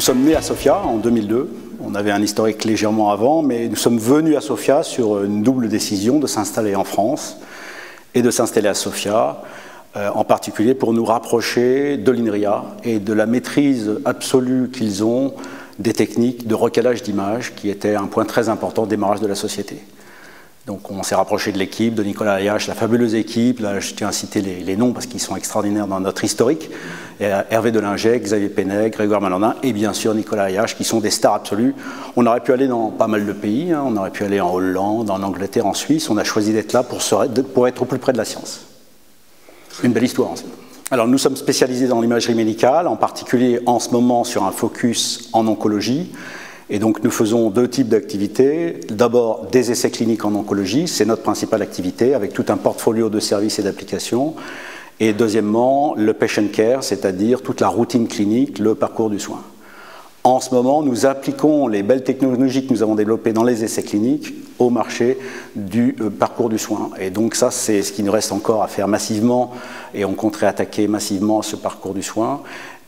Nous sommes nés à Sofia en 2002. On avait un historique légèrement avant, mais nous sommes venus à Sofia sur une double décision de s'installer en France et de s'installer à Sofia, en particulier pour nous rapprocher de l'INRIA et de la maîtrise absolue qu'ils ont des techniques de recalage d'images, qui était un point très important au démarrage de la société. Donc on s'est rapproché de l'équipe, de Nicolas Ayache, la fabuleuse équipe, là je tiens à citer les noms parce qu'ils sont extraordinaires dans notre historique, Hervé Delinger, Xavier Penet, Grégoire Malandin et bien sûr Nicolas Ayache, qui sont des stars absolues. On aurait pu aller dans pas mal de pays, hein, on aurait pu aller en Hollande, en Angleterre, en Suisse, on a choisi d'être là pour être au plus près de la science. Une belle histoire ensuite. Alors nous sommes spécialisés dans l'imagerie médicale, en particulier en ce moment sur un focus en oncologie. Et donc nous faisons deux types d'activités. D'abord des essais cliniques en oncologie, c'est notre principale activité, avec tout un portfolio de services et d'applications. Et deuxièmement, le patient care, c'est-à-dire toute la routine clinique, le parcours du soin. En ce moment, nous appliquons les belles technologies que nous avons développées dans les essais cliniques au marché du parcours du soin. Et donc ça, c'est ce qui nous reste encore à faire massivement, et on compterait attaquer massivement ce parcours du soin.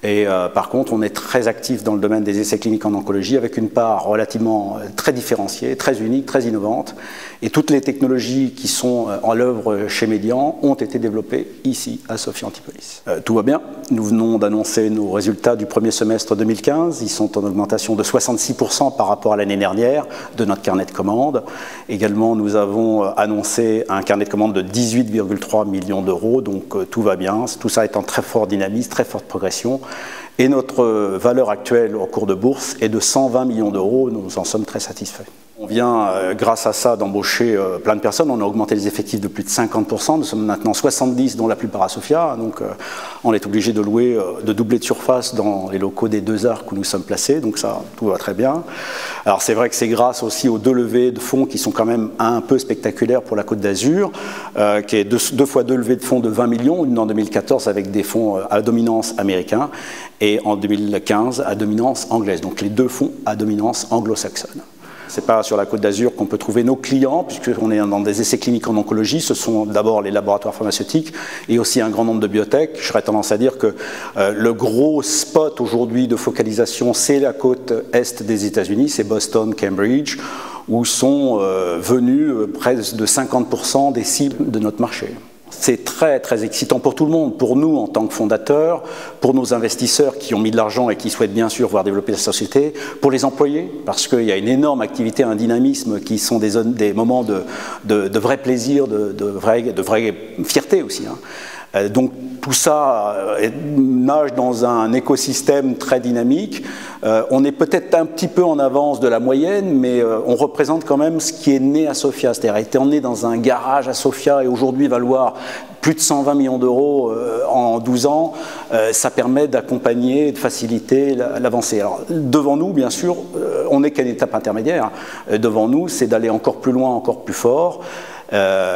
Et par contre, on est très actif dans le domaine des essais cliniques en oncologie avec une part relativement très différenciée, très unique, très innovante. Et toutes les technologies qui sont en l'œuvre chez Médian ont été développées ici, à Sofia Antipolis. Tout va bien. Nous venons d'annoncer nos résultats du premier semestre 2015. Ils sont en augmentation de 66% par rapport à l'année dernière de notre carnet de commandes. Également, nous avons annoncé un carnet de commandes de 18,3 millions d'euros. Donc tout va bien. Tout ça est en très fort dynamisme, très forte progression. Et notre valeur actuelle au cours de bourse est de 120 millions d'euros. Nous en sommes très satisfaits. On vient, grâce à ça, d'embaucher plein de personnes. On a augmenté les effectifs de plus de 50%. Nous sommes maintenant 70, dont la plupart à Sofia. Donc, on est obligé de louer, de doubler de surface dans les locaux des deux arcs où nous sommes placés. Donc, ça, tout va très bien. Alors, c'est vrai que c'est grâce aussi aux deux levées de fonds qui sont quand même un peu spectaculaires pour la Côte d'Azur, qui est deux fois deux levées de fonds de 20 millions, une en 2014 avec des fonds à dominance américain et en 2015 à dominance anglaise. Donc, les deux fonds à dominance anglo-saxonne. Ce n'est pas sur la Côte d'Azur qu'on peut trouver nos clients, puisqu'on est dans des essais cliniques en oncologie. Ce sont d'abord les laboratoires pharmaceutiques et aussi un grand nombre de biotech. J'aurais tendance à dire que le gros spot aujourd'hui de focalisation, c'est la côte est des États-Unis, c'est Boston, Cambridge, où sont venus près de 50% des cibles de notre marché. C'est très très excitant pour tout le monde, pour nous en tant que fondateurs, pour nos investisseurs qui ont mis de l'argent et qui souhaitent bien sûr voir développer la société, pour les employés, parce qu'il y a une énorme activité, un dynamisme qui sont des moments de vrai plaisir, de vraie fierté aussi. Hein. Donc tout ça nage dans un écosystème très dynamique. On est peut-être un petit peu en avance de la moyenne, mais on représente quand même ce qui est né à Sofia. C'est-à-dire étant né dans un garage à Sofia et aujourd'hui valoir plus de 120 millions d'euros en 12 ans, ça permet d'accompagner, de faciliter l'avancée. Alors devant nous, bien sûr, on n'est qu'à une étape intermédiaire. Devant nous, c'est d'aller encore plus loin, encore plus fort.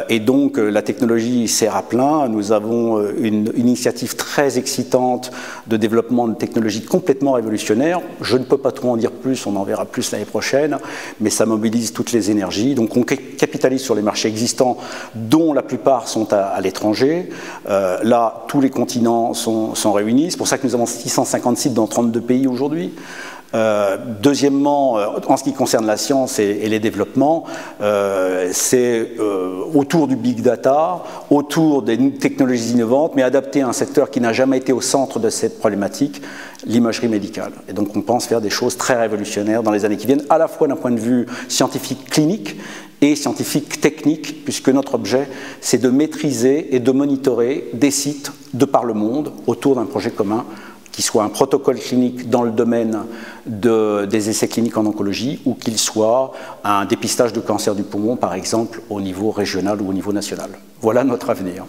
Et donc la technologie sert à plein. Nous avons une initiative très excitante de développement de technologies complètement révolutionnaires. Je ne peux pas trop en dire plus, on en verra plus l'année prochaine, mais ça mobilise toutes les énergies. Donc on capitalise sur les marchés existants, dont la plupart sont à l'étranger. Là, tous les continents sont réunis. C'est pour ça que nous avons 650 sites dans 32 pays aujourd'hui. Deuxièmement, en ce qui concerne la science et les développements, c'est autour du big data, autour des technologies innovantes, mais adapté à un secteur qui n'a jamais été au centre de cette problématique, l'imagerie médicale. Et donc on pense faire des choses très révolutionnaires dans les années qui viennent, à la fois d'un point de vue scientifique clinique et scientifique technique, puisque notre objet, c'est de maîtriser et de monitorer des sites de par le monde autour d'un projet commun, qu'il soit un protocole clinique dans le domaine des essais cliniques en oncologie ou qu'il soit un dépistage de cancer du poumon, par exemple, au niveau régional ou au niveau national. Voilà notre avenir.